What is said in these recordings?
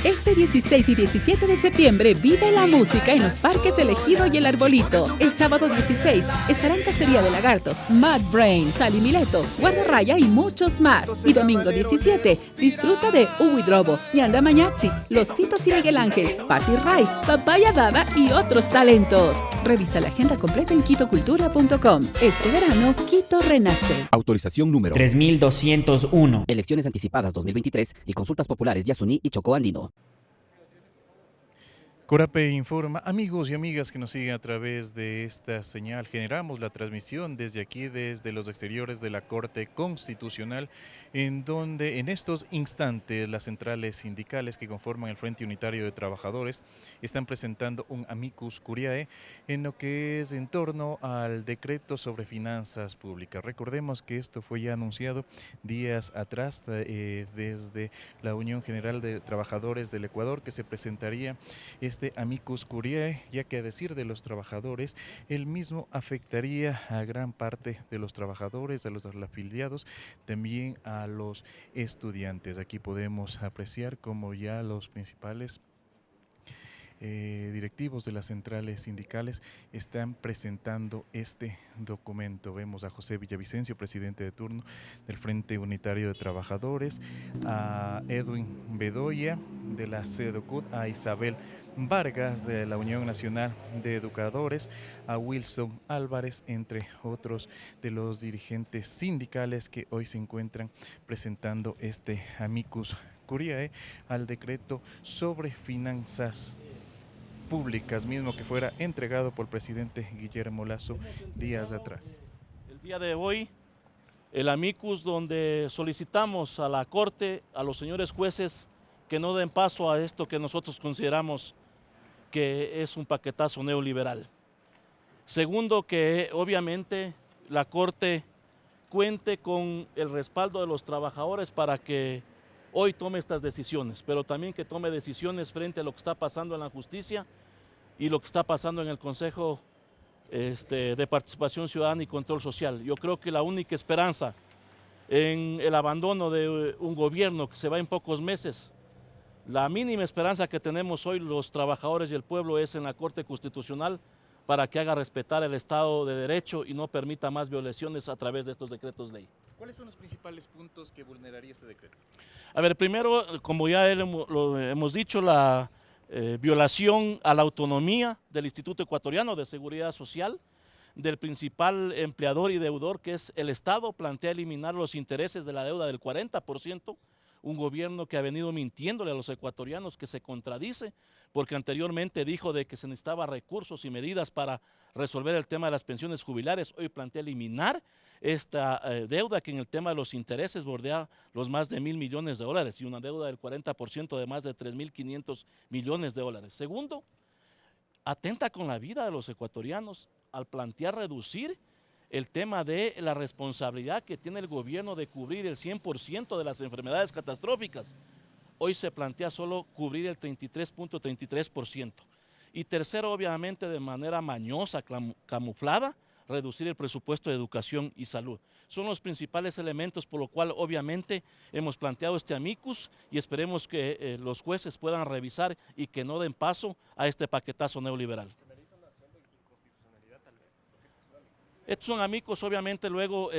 Este 16 y 17 de septiembre vive la música en los parques Elegido y El Arbolito. El sábado 16 estarán Cacería de Lagartos, Mad Brain, Sally Mileto, Guardarraya y muchos más. Y domingo 17 disfruta de Uwi Drobo, Ñanda Mañachi, Los Titos y Miguel Ángel, Patti Ray, Papaya Dada y otros talentos. Revisa la agenda completa en quitocultura.com. Este verano, Quito renace. Autorización número 3201. Elecciones anticipadas 2023 y consultas populares Yasuní y Chocó Andino. Corape informa, amigos y amigas que nos siguen a través de esta señal, generamos la transmisión desde aquí, desde los exteriores de la Corte Constitucional, en donde en estos instantes las centrales sindicales que conforman el Frente Unitario de Trabajadores están presentando un amicus curiae en lo que es en torno al decreto sobre finanzas públicas. Recordemos que esto fue ya anunciado días atrás desde la Unión General de Trabajadores del Ecuador, que se presentaría este amicus curiae, ya que a decir de los trabajadores, el mismo afectaría a gran parte de los trabajadores, a los afiliados, también a los estudiantes. Aquí podemos apreciar cómo ya los principales directivos de las centrales sindicales están presentando este documento. Vemos a José Villavicencio, presidente de turno del Frente Unitario de Trabajadores, a Edwin Bedoya de la CEDOCUT, a Isabel Vargas de la Unión Nacional de Educadores, a Wilson Álvarez, entre otros de los dirigentes sindicales que hoy se encuentran presentando este amicus curiae al decreto sobre finanzas públicas, mismo que fuera entregado por el presidente Guillermo Lasso días atrás. El día de hoy, el amicus donde solicitamos a la Corte, a los señores jueces, que no den paso a esto que nosotros consideramos que es un paquetazo neoliberal. Segundo, que obviamente la Corte cuente con el respaldo de los trabajadores para que hoy tome estas decisiones, pero también que tome decisiones frente a lo que está pasando en la justicia y lo que está pasando en el Consejo de Participación Ciudadana y Control Social. Yo creo que la única esperanza en el abandono de un gobierno que se va en pocos meses, la mínima esperanza que tenemos hoy los trabajadores y el pueblo es en la Corte Constitucional para que haga respetar el Estado de Derecho y no permita más violaciones a través de estos decretos ley. ¿Cuáles son los principales puntos que vulneraría este decreto? A ver, primero, como ya lo hemos dicho, la violación a la autonomía del Instituto Ecuatoriano de Seguridad Social, del principal empleador y deudor que es el Estado, plantea eliminar los intereses de la deuda del 40%, un gobierno que ha venido mintiéndole a los ecuatorianos, que se contradice, porque anteriormente dijo de que se necesitaba recursos y medidas para resolver el tema de las pensiones jubilares, hoy plantea eliminar esta deuda que en el tema de los intereses bordea los más de $1.000 millones y una deuda del 40% de más de 3.500 millones de dólares. Segundo, atenta con la vida de los ecuatorianos al plantear reducir el tema de la responsabilidad que tiene el gobierno de cubrir el 100% de las enfermedades catastróficas. Hoy se plantea solo cubrir el 33.33%. Y tercero, obviamente de manera mañosa, camuflada, reducir el presupuesto de educación y salud. Son los principales elementos por lo cual obviamente hemos planteado este amicus y esperemos que los jueces puedan revisar y que no den paso a este paquetazo neoliberal. Estos son amicus, obviamente luego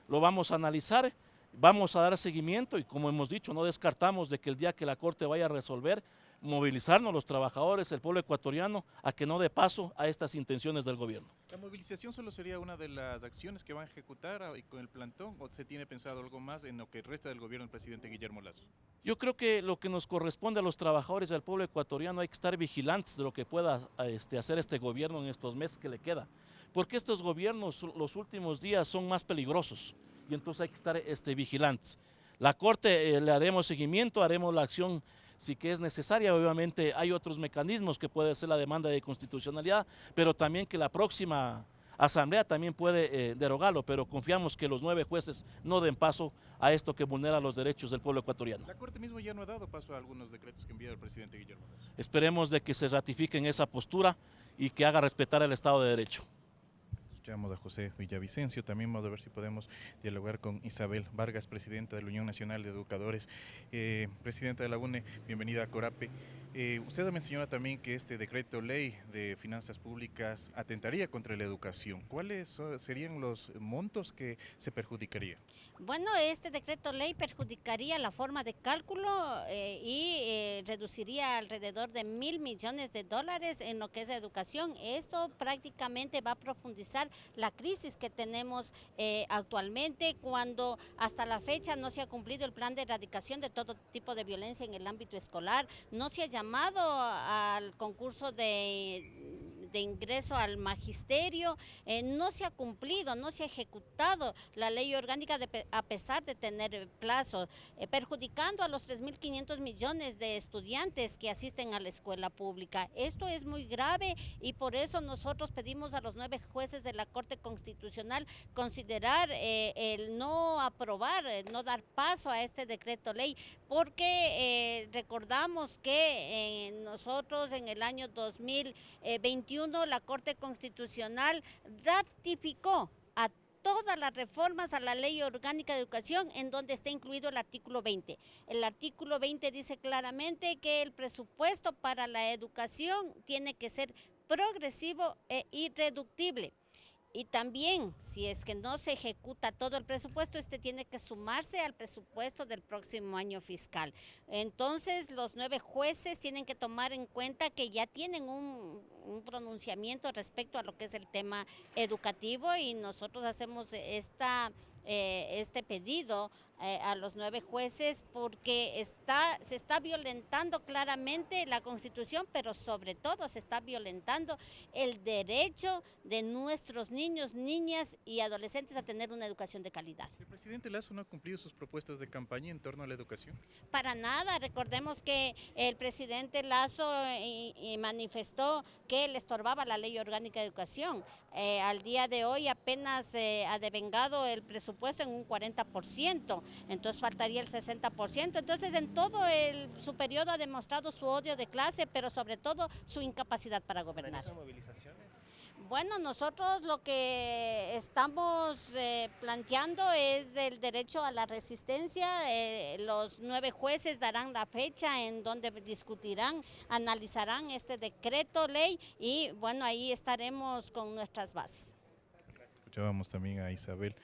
lo vamos a analizar, vamos a dar seguimiento y como hemos dicho, no descartamos de que el día que la Corte vaya a resolver, movilizarnos los trabajadores, el pueblo ecuatoriano, a que no dé paso a estas intenciones del gobierno. ¿La movilización solo sería una de las acciones que van a ejecutar con el plantón o se tiene pensado algo más en lo que resta del gobierno del presidente Guillermo Lasso? Yo creo que lo que nos corresponde a los trabajadores y al pueblo ecuatoriano hay que estar vigilantes de lo que pueda hacer este gobierno en estos meses que le queda, porque estos gobiernos los últimos días son más peligrosos y entonces hay que estar vigilantes. La Corte le haremos seguimiento, haremos la acción si que es necesaria, obviamente hay otros mecanismos que puede ser la demanda de constitucionalidad, pero también que la próxima asamblea también puede derogarlo, pero confiamos que los 9 jueces no den paso a esto que vulnera los derechos del pueblo ecuatoriano. La Corte mismo ya no ha dado paso a algunos decretos que envía el presidente Guillermo Lasso. Esperemos de que se ratifique en esa postura y que haga respetar el Estado de Derecho. Escuchamos a José Villavicencio. También vamos a ver si podemos dialogar con Isabel Vargas, presidenta de la Unión Nacional de Educadores. Presidenta de la UNE, bienvenida a Corape. Usted mencionó también que este decreto ley de finanzas públicas atentaría contra la educación. ¿Cuáles serían los montos que se perjudicarían? Bueno, este decreto ley perjudicaría la forma de cálculo y reduciría alrededor de $1.000 millones en lo que es educación. Esto prácticamente va a profundizar la crisis que tenemos actualmente, cuando hasta la fecha no se ha cumplido el plan de erradicación de todo tipo de violencia en el ámbito escolar, no se ha llamado al concurso de ingreso al magisterio, no se ha cumplido, no se ha ejecutado la ley orgánica a pesar de tener plazo, perjudicando a los 3.500 millones de estudiantes que asisten a la escuela pública. Esto es muy grave y por eso nosotros pedimos a los 9 jueces de la Corte Constitucional considerar el no aprobar, no dar paso a este decreto ley, porque recordamos que nosotros en el año 2021 la Corte Constitucional ratificó a todas las reformas a la Ley Orgánica de Educación, en donde está incluido el artículo 20. El artículo 20 dice claramente que el presupuesto para la educación tiene que ser progresivo e irreductible. Y también, si es que no se ejecuta todo el presupuesto, este tiene que sumarse al presupuesto del próximo año fiscal. Entonces, los 9 jueces tienen que tomar en cuenta que ya tienen un pronunciamiento respecto a lo que es el tema educativo, y nosotros hacemos este pedido a los 9 jueces porque se está violentando claramente la Constitución, pero sobre todo se está violentando el derecho de nuestros niños, niñas y adolescentes a tener una educación de calidad. ¿El presidente Lasso no ha cumplido sus propuestas de campaña en torno a la educación? Para nada, recordemos que el presidente Lasso manifestó que le estorbaba la Ley Orgánica de Educación. Al día de hoy apenas ha devengado el presupuesto en un 40%, entonces faltaría el 60%. Entonces en todo su periodo ha demostrado su odio de clase, pero sobre todo su incapacidad para gobernar. ¿Son movilizaciones? Bueno, nosotros lo que estamos planteando es el derecho a la resistencia. Los 9 jueces darán la fecha en donde discutirán, analizarán este decreto ley y bueno, ahí estaremos con nuestras bases. Escuchábamos también a Isabel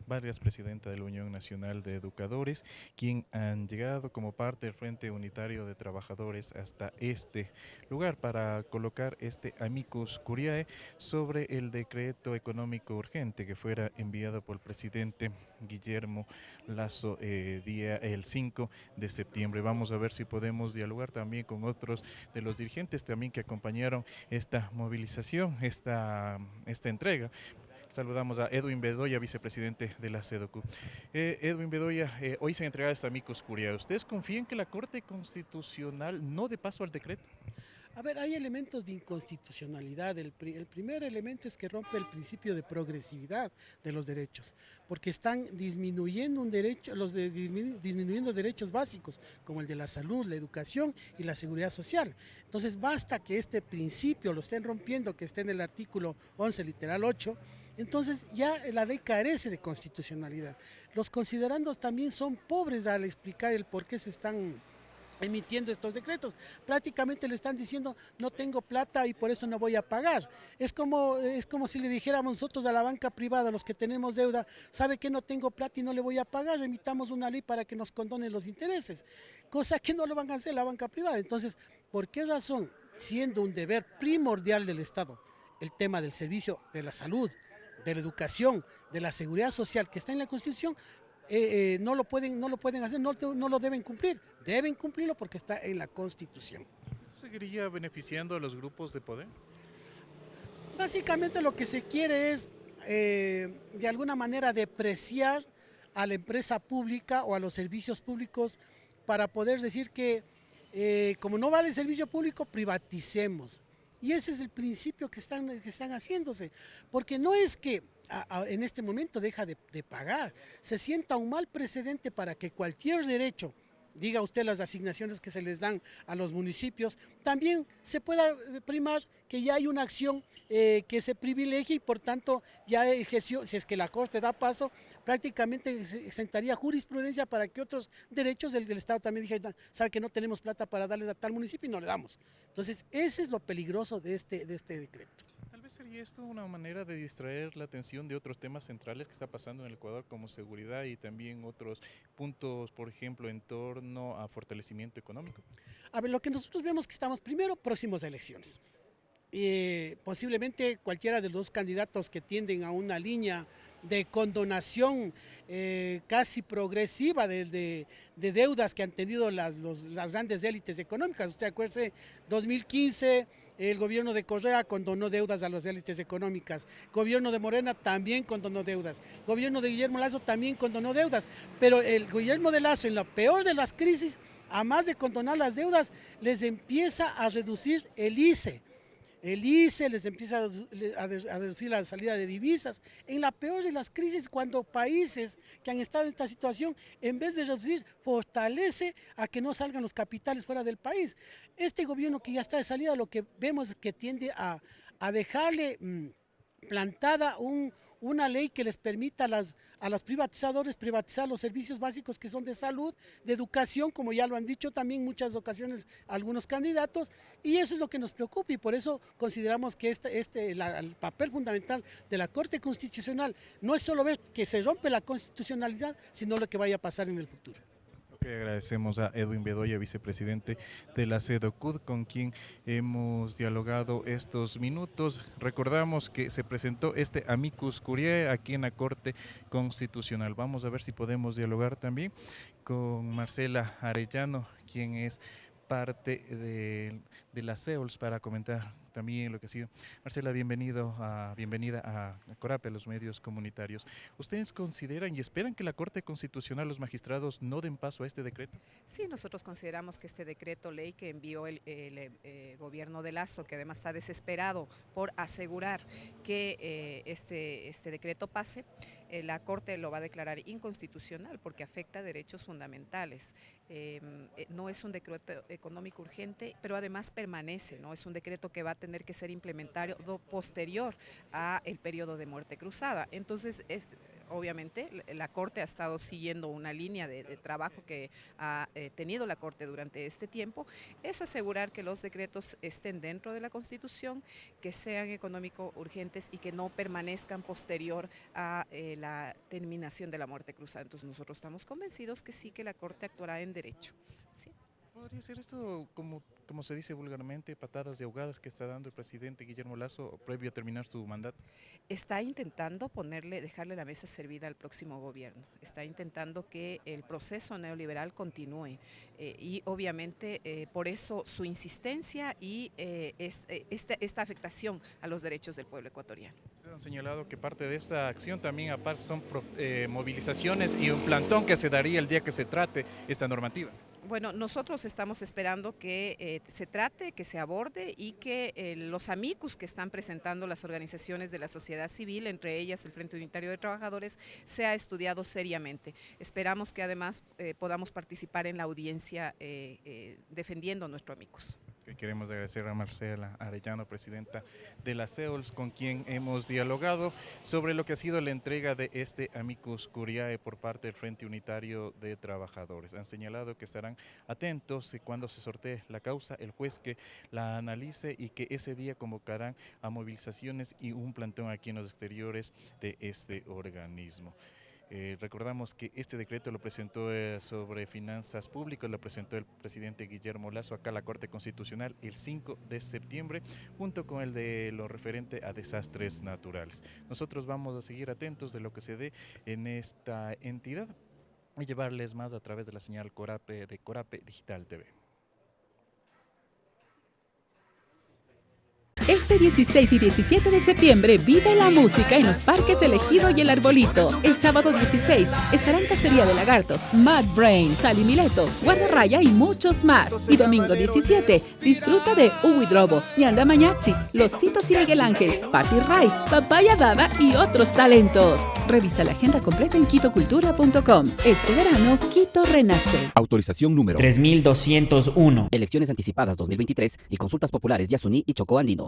Vargas, presidenta de la Unión Nacional de Educadores, quien han llegado como parte del Frente Unitario de Trabajadores hasta este lugar para colocar este amicus curiae sobre el decreto económico urgente que fuera enviado por el presidente Guillermo Lasso el 5 de septiembre. Vamos a ver si podemos dialogar también con otros de los dirigentes también que acompañaron esta movilización, esta entrega. Saludamos a Edwin Bedoya, vicepresidente de la CEDOCU. Edwin Bedoya, hoy se ha entregado esta amicus curiae. ¿Ustedes confían que la Corte Constitucional no dé paso al decreto? A ver, hay elementos de inconstitucionalidad. El primer elemento es que rompe el principio de progresividad de los derechos, porque están disminuyendo disminuyendo derechos básicos, como el de la salud, la educación y la seguridad social. Entonces basta que este principio lo estén rompiendo, que esté en el artículo 11, literal 8, entonces ya la ley carece de constitucionalidad. Los considerandos también son pobres al explicar el por qué se están emitiendo estos decretos. Prácticamente le están diciendo no tengo plata y por eso no voy a pagar. Es como si le dijéramos nosotros a la banca privada, los que tenemos deuda, sabe que no tengo plata y no le voy a pagar, emitamos una ley para que nos condonen los intereses, cosa que no lo van a hacer la banca privada. Entonces, ¿por qué razón, siendo un deber primordial del Estado, el tema del servicio de la salud, de la educación, de la seguridad social que está en la Constitución, no lo pueden hacer, no lo deben cumplir? Deben cumplirlo porque está en la Constitución. ¿Esto seguiría beneficiando a los grupos de poder? Básicamente lo que se quiere es de alguna manera depreciar a la empresa pública o a los servicios públicos para poder decir que como no vale el servicio público, privaticemos. Y ese es el principio que están haciéndose, porque no es que en este momento deja de pagar, se sienta un mal precedente para que cualquier derecho diga usted las asignaciones que se les dan a los municipios, también se pueda primar que ya hay una acción que se privilegie y por tanto ya ejerció, si es que la Corte da paso, prácticamente se sentaría jurisprudencia para que otros derechos del Estado también dijeran, sabe que no tenemos plata para darles a tal municipio y no le damos. Entonces, ese es lo peligroso de este decreto. Tal vez sería esto una manera de distraer la atención de otros temas centrales que está pasando en el Ecuador, como seguridad y también otros puntos, por ejemplo, en torno a fortalecimiento económico. A ver, lo que nosotros vemos que estamos primero próximos a elecciones. Posiblemente cualquiera de los dos candidatos que tienden a una línea de condonación casi progresiva de deudas que han tenido las grandes élites económicas. Usted acuérdese, 2015 el gobierno de Correa condonó deudas a las élites económicas, gobierno de Morena también condonó deudas, gobierno de Guillermo Lasso también condonó deudas, pero el Guillermo de Lasso en la peor de las crisis, a más de condonar las deudas, les empieza a reducir el ICE. El ICE les empieza a reducir la salida de divisas. En la peor de las crisis, cuando países que han estado en esta situación, en vez de reducir, fortalece a que no salgan los capitales fuera del país. Este gobierno que ya está de salida, lo que vemos es que tiende a dejarle plantada una ley que les permita a los privatizadores privatizar los servicios básicos que son de salud, de educación, como ya lo han dicho también en muchas ocasiones algunos candidatos, y eso es lo que nos preocupa y por eso consideramos que el papel fundamental de la Corte Constitucional no es solo ver que se rompe la constitucionalidad, sino lo que vaya a pasar en el futuro. Agradecemos a Edwin Bedoya, vicepresidente de la CEDOCUD, con quien hemos dialogado estos minutos. Recordamos que se presentó este amicus curiae aquí en la Corte Constitucional. Vamos a ver si podemos dialogar también con Marcela Arellano, quien es parte de la CEOLS, para comentar también lo que ha sido. Marcela, bienvenida a Corape, a los medios comunitarios. ¿Ustedes consideran y esperan que la Corte Constitucional, los magistrados, no den paso a este decreto? Sí, nosotros consideramos que este decreto ley que envió el gobierno de Lasso, que además está desesperado por asegurar que este decreto pase, la Corte lo va a declarar inconstitucional porque afecta derechos fundamentales. No es un decreto económico urgente, pero además permanece, ¿no? Es un decreto que va a tener que ser implementado posterior a el periodo de muerte cruzada. Entonces, obviamente, la Corte ha estado siguiendo una línea de trabajo que ha tenido la Corte durante este tiempo, es asegurar que los decretos estén dentro de la Constitución, que sean económico urgentes y que no permanezcan posterior a la terminación de la muerte cruzada. Entonces, nosotros estamos convencidos que sí, que la Corte actuará en derecho. ¿Sí? ¿Podría ser esto, como se dice vulgarmente, patadas de ahogadas que está dando el presidente Guillermo Lasso previo a terminar su mandato? Está intentando dejarle la mesa servida al próximo gobierno. Está intentando que el proceso neoliberal continúe y obviamente por eso su insistencia y esta afectación a los derechos del pueblo ecuatoriano. Ustedes han señalado que parte de esta acción también aparte son movilizaciones y un plantón que se daría el día que se trate esta normativa. Bueno, nosotros estamos esperando que se trate, que se aborde y que los amicus que están presentando las organizaciones de la sociedad civil, entre ellas el Frente Unitario de Trabajadores, sea estudiado seriamente. Esperamos que además podamos participar en la audiencia defendiendo nuestro amicus. Queremos agradecer a Marcela Arellano, presidenta de la CEOLS, con quien hemos dialogado sobre lo que ha sido la entrega de este amicus curiae por parte del Frente Unitario de Trabajadores. Han señalado que estarán atentos cuando se sortee la causa, el juez que la analice y que ese día convocarán a movilizaciones y un plantón aquí en los exteriores de este organismo. Recordamos que este decreto lo presentó sobre finanzas públicas, lo presentó el presidente Guillermo Lasso acá a la Corte Constitucional el 5 de septiembre, junto con el de lo referente a desastres naturales. Nosotros vamos a seguir atentos de lo que se dé en esta entidad y llevarles más a través de la señal Corape de Corape Digital TV. Este 16 y 17 de septiembre vive la música en los parques El Ejido y El Arbolito. El sábado 16 estarán Cacería de Lagartos, Mad Brain, Sally Mileto, Guardarraya y muchos más. Y domingo 17 disfruta de Huidrobo, Ñanda Mañachi, Los Titos y Miguel Ángel, Patti Ray, Papaya Dada y otros talentos. Revisa la agenda completa en quitocultura.com. Este verano, Quito renace. Autorización número 3201. Elecciones anticipadas 2023 y consultas populares Yasuní y Chocó Andino.